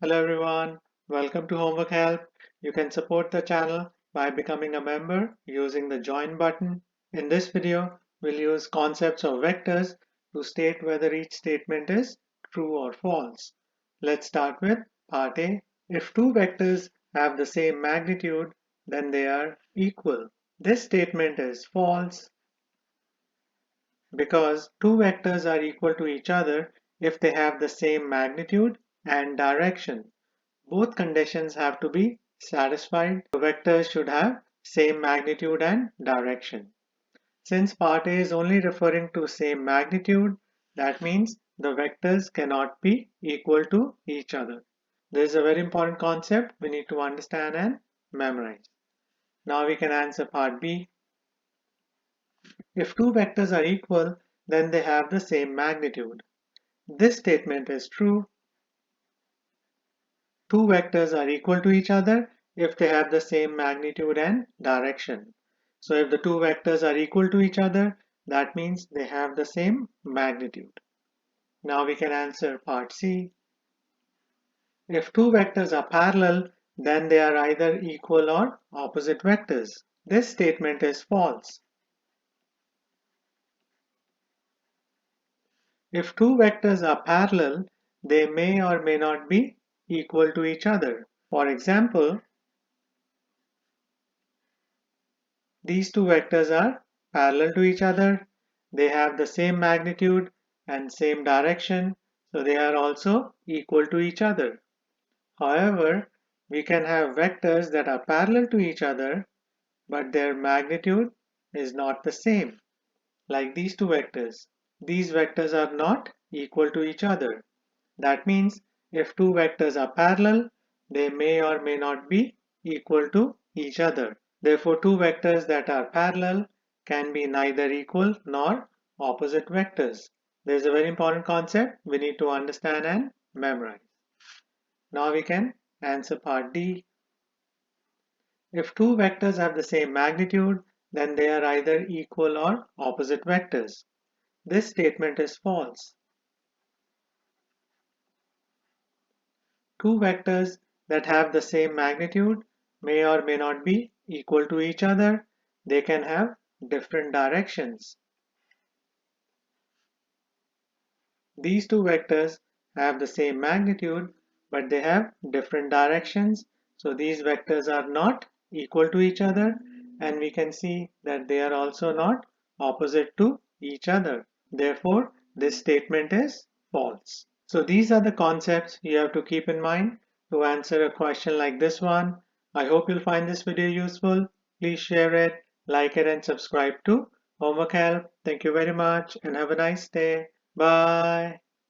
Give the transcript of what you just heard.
Hello everyone, welcome to Homework Help. You can support the channel by becoming a member using the join button. In this video, we'll use concepts of vectors to state whether each statement is true or false. Let's start with part A. If two vectors have the same magnitude, then they are equal. This statement is false because two vectors are equal to each other if they have the same magnitude and direction. Both conditions have to be satisfied. The vectors should have same magnitude and direction. Since part A is only referring to same magnitude, that means the vectors cannot be equal to each other. This is a very important concept we need to understand and memorize. Now we can answer part B. If two vectors are equal, then they have the same magnitude. This statement is true. Two vectors are equal to each other if they have the same magnitude and direction. So if the two vectors are equal to each other, that means they have the same magnitude. Now we can answer part C. If two vectors are parallel, then they are either equal or opposite vectors. This statement is false. If two vectors are parallel, they may or may not be equal to each other. For example, these two vectors are parallel to each other. They have the same magnitude and same direction, so they are also equal to each other. However, we can have vectors that are parallel to each other, but their magnitude is not the same, like these two vectors. These vectors are not equal to each other. That means if two vectors are parallel, they may or may not be equal to each other. Therefore, two vectors that are parallel can be neither equal nor opposite vectors. There is a very important concept we need to understand and memorize. Now we can answer part D. If two vectors have the same magnitude, then they are either equal or opposite vectors. This statement is false. Two vectors that have the same magnitude may or may not be equal to each other. They can have different directions. These two vectors have the same magnitude, but they have different directions. So these vectors are not equal to each other, and we can see that they are also not opposite to each other. Therefore, this statement is false. So these are the concepts you have to keep in mind to answer a question like this one. I hope you'll find this video useful. Please share it, like it, and subscribe to Homework Help. Thank you very much and have a nice day. Bye.